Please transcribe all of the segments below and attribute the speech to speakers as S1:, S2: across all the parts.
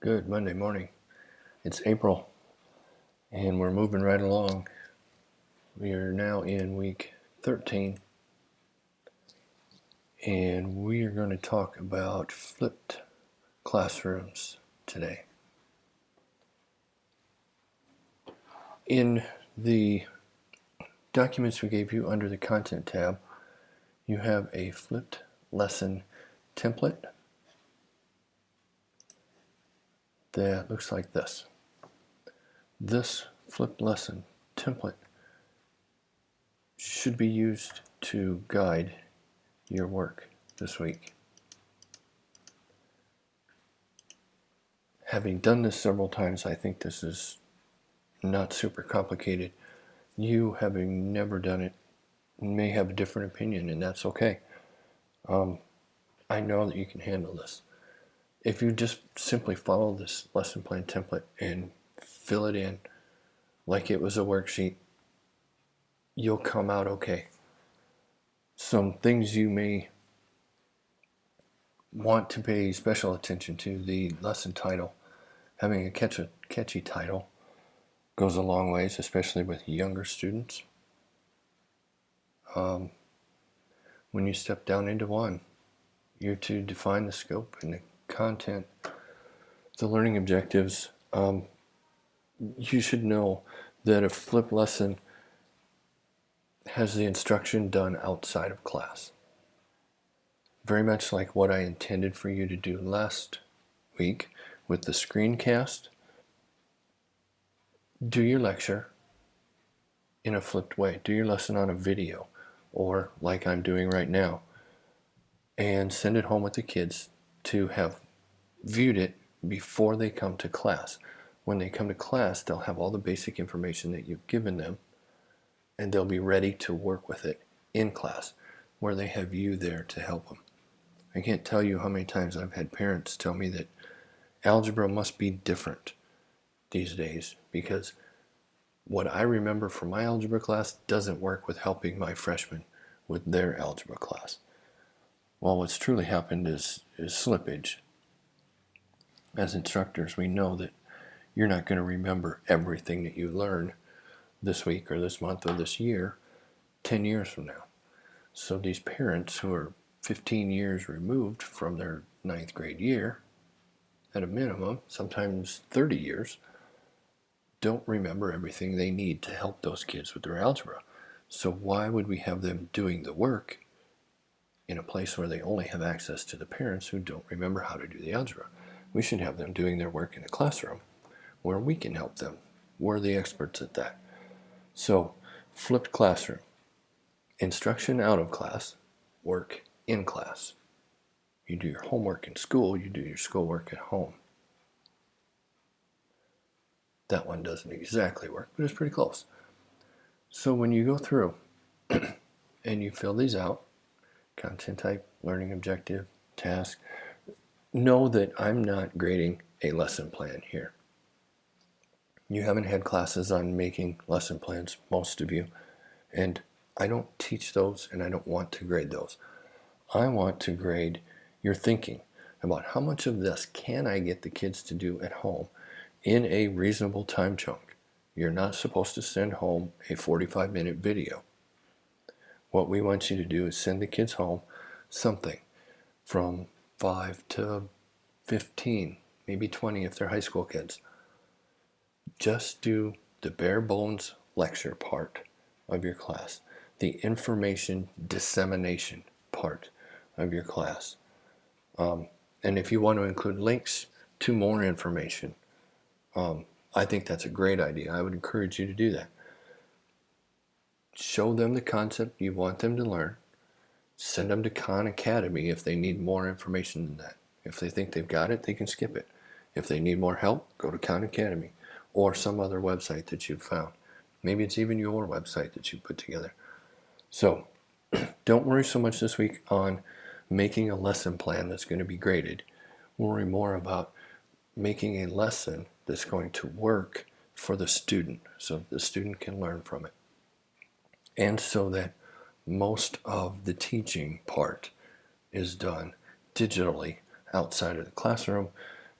S1: Good Monday morning. It's April and we're moving right along. We are now in week 13 and we are going to talk about flipped classrooms today. In the documents we gave you under the content tab, you have a flipped lesson template that looks like this. This flipped lesson template should be used to guide your work this week. Having done this several times, I think this is not super complicated. You, having never done it, may have a different opinion, and that's okay. I know that you can handle this. If you just simply follow this lesson plan template and fill it in like it was a worksheet, you'll come out okay. Some things you may want to pay special attention to: the lesson title. Having a catchy title goes a long ways, especially with younger students. When you step down into one, you're to define the scope and the content, the learning objectives. You should know that a flipped lesson has the instruction done outside of class. Very much like what I intended for you to do last week with the screencast. Do your lecture in a flipped way. Do your lesson on a video, or like I'm doing right now, and send it home with the kids to have viewed it before they come to class. When they come to class, they'll have all the basic information that you've given them, and they'll be ready to work with it in class, where they have you there to help them. I can't tell you how many times I've had parents tell me that algebra must be different these days, because what I remember from my algebra class doesn't work with helping my freshmen with their algebra class. Well, what's truly happened is slippage. As instructors, we know that you're not going to remember everything that you learn this week or this month or this year 10 years from now. So these parents who are 15 years removed from their 9th grade year, at a minimum, sometimes 30 years, don't remember everything they need to help those kids with their algebra. So why would we have them doing the work in a place where they only have access to the parents who don't remember how to do the algebra? We should have them doing their work in a classroom where we can help them. We're the experts at that. So, flipped classroom. Instruction out of class, work in class. You do your homework in school, you do your schoolwork at home. That one doesn't exactly work, but it's pretty close. So when you go through and you fill these out, content type, learning objective, task, know that I'm not grading a lesson plan here. You haven't had classes on making lesson plans, most of you, and I don't teach those and I don't want to grade those. I want to grade your thinking about how much of this can I get the kids to do at home in a reasonable time chunk. You're not supposed to send home a 45-minute video. What we want you to do is send the kids home something from 5 to 15, maybe 20 if they're high school kids. Just do the bare bones lecture part of your class, the information dissemination part of your class. And if you want to include links to more information, I think that's a great idea. I would encourage you to do that. Show them the concept you want them to learn. Send them to Khan Academy if they need more information than that. If they think they've got it, they can skip it. If they need more help, go to Khan Academy or some other website that you've found. Maybe it's even your website that you put together. So don't worry so much this week on making a lesson plan that's going to be graded. Worry more about making a lesson that's going to work for the student, so the student can learn from it. And so that most of the teaching part is done digitally outside of the classroom,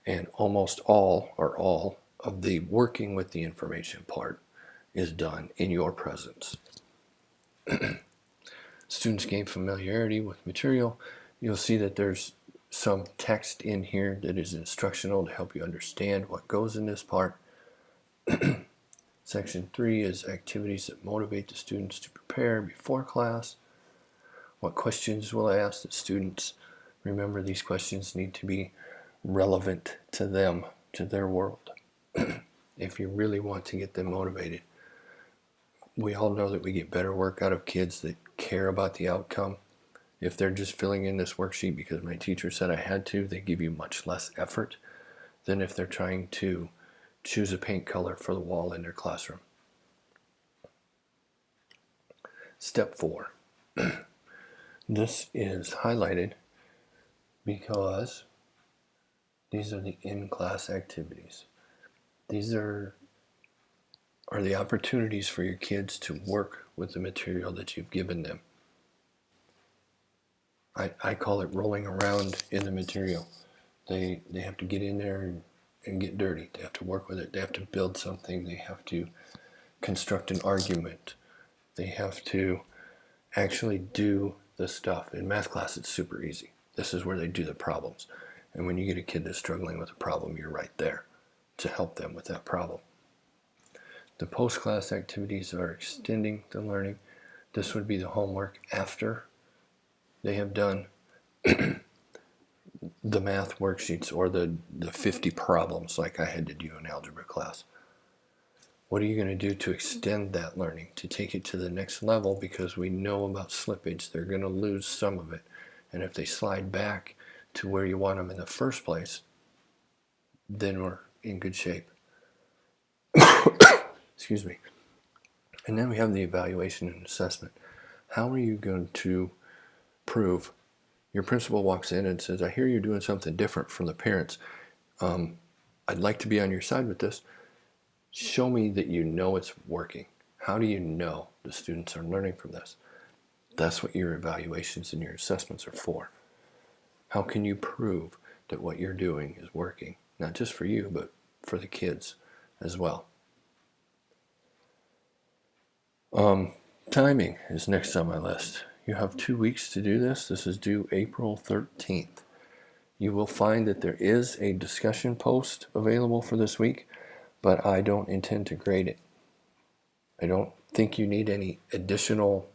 S1: And almost all or all of the working with the information part is done in your presence. Students gain familiarity with material. You'll see that there's some text in here that is instructional to help you understand what goes in this part. Section 3 is activities that motivate the students to prepare before class. What questions will I ask the students? Remember, these questions need to be relevant to them, to their world, if you really want to get them motivated. We all know that we get better work out of kids that care about the outcome. If they're just filling in this worksheet because my teacher said I had to, they give you much less effort than if they're trying to choose a paint color for the wall in their classroom. Step 4. This is highlighted because these are the in-class activities. These are the opportunities for your kids to work with the material that you've given them. I call it rolling around in the material. They have to get in there and get dirty. They have to work with it. They have to build something. They have to construct an argument. They have to actually do the stuff. In math class, it's super easy. This is where they do the problems. And when you get a kid that's struggling with a problem, you're right there to help them with that problem. The post-class activities are extending the learning. This would be the homework after they have done the math worksheets or the 50 problems like I had to do in algebra class. What are you going to do to extend that learning, to take it to the next level? Because we know about slippage. They're going to lose some of it. And if they slide back to where you want them in the first place, then we're in good shape. Excuse me. And then we have the evaluation and assessment. How are you going to prove? Your principal walks in and says, I hear you're doing something different from the parents. I'd like to be on your side with this. Show me that you know it's working. How do you know the students are learning from this? That's what your evaluations and your assessments are for. How can you prove that what you're doing is working? Not just for you, but for the kids as well. Timing is next on my list. You have 2 weeks to do this. This is due April 13th. You will find that there is a discussion post available for this week, but I don't intend to grade it. I don't think you need any additional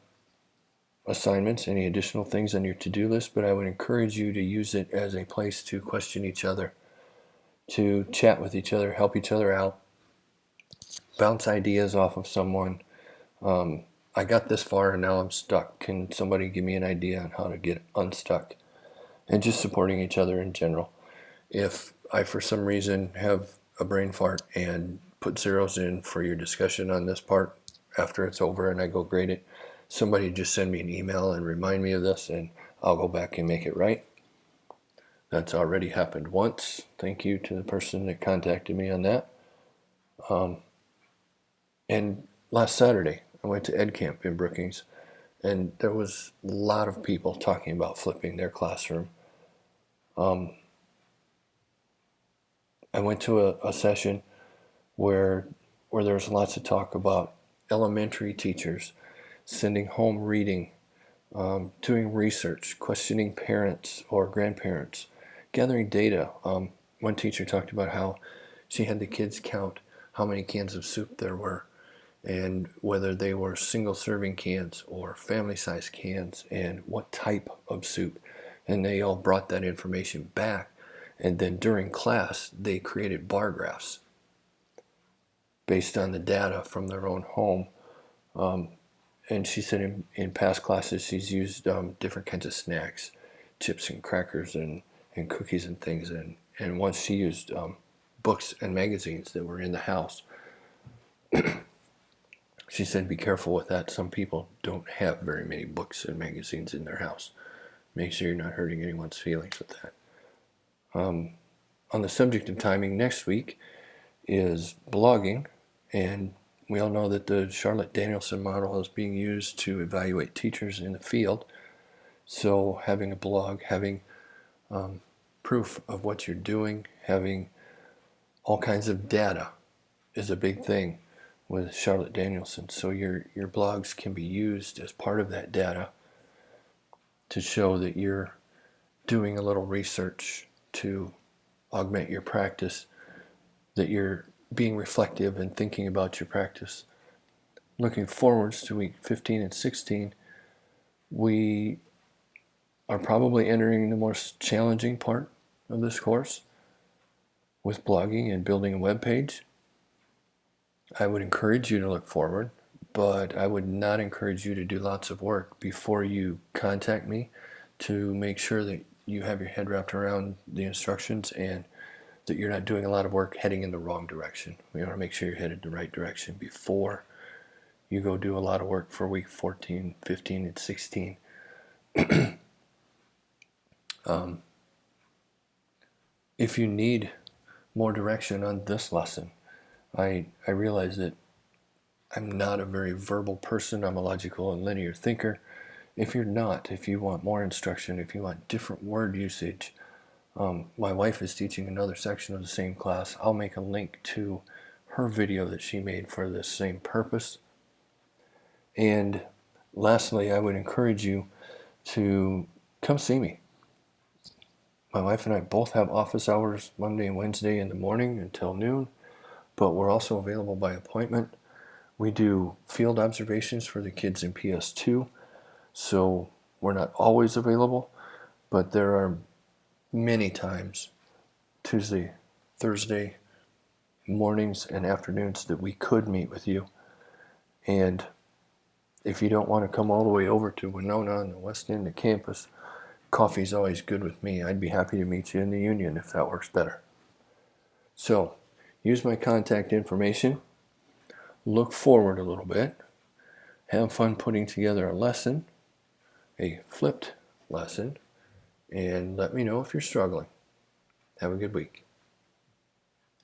S1: assignments, any additional things on your to-do list, but I would encourage you to use it as a place to question each other, to chat with each other, help each other out, bounce ideas off of someone. I got this far and now I'm stuck. Can somebody give me an idea on how to get unstuck? And just supporting each other in general. If I, for some reason, have a brain fart and put zeros in for your discussion on this part after it's over and I go grade it, somebody just send me an email and remind me of this and I'll go back and make it right. That's already happened once. Thank you to the person that contacted me on that. And last Saturday, I went to Ed Camp in Brookings, and there was a lot of people talking about flipping their classroom. I went to a session where there was lots of talk about elementary teachers sending home reading, doing research, questioning parents or grandparents, gathering data. One teacher talked about how she had the kids count how many cans of soup there were and whether they were single serving cans or family size cans and what type of soup. And they all brought that information back. And then during class, they created bar graphs based on the data from their own home. And she said in past classes, she's used different kinds of snacks, chips and crackers and cookies and things. And once she used books and magazines that were in the house. She said, be careful with that. Some people don't have very many books and magazines in their house. Make sure you're not hurting anyone's feelings with that. On the subject of timing, next week is blogging, and we all know that the Charlotte Danielson model is being used to evaluate teachers in the field. So having a blog, having proof of what you're doing. Having all kinds of data is a big thing with Charlotte Danielson. So your blogs can be used as part of that data to show that you're doing a little research to augment your practice, that you're being reflective and thinking about your practice. Looking forwards to week 15 and 16, we are probably entering the most challenging part of this course with blogging and building a web page. I would encourage you to look forward, but I would not encourage you to do lots of work before you contact me to make sure that you have your head wrapped around the instructions and that you're not doing a lot of work heading in the wrong direction. We want to make sure you're headed the right direction before you go do a lot of work for week 14, 15, and 16. If you need more direction on this lesson, I realize that I'm not a very verbal person. I'm a logical and linear thinker. If you're not, if you want more instruction, if you want different word usage, my wife is teaching another section of the same class. I'll make a link to her video that she made for this same purpose. And lastly, I would encourage you to come see me. My wife and I both have office hours Monday and Wednesday in the morning until noon, but we're also available by appointment. We do field observations for the kids in PS2, so we're not always available, but there are many times, Tuesday, Thursday mornings and afternoons, that we could meet with you. And if you don't want to come all the way over to Winona on the West End of campus, coffee's always good with me. I'd be happy to meet you in the Union if that works better. So, use my contact information. Look forward a little bit. Have fun putting together a lesson, a flipped lesson, and let me know if you're struggling. Have a good week.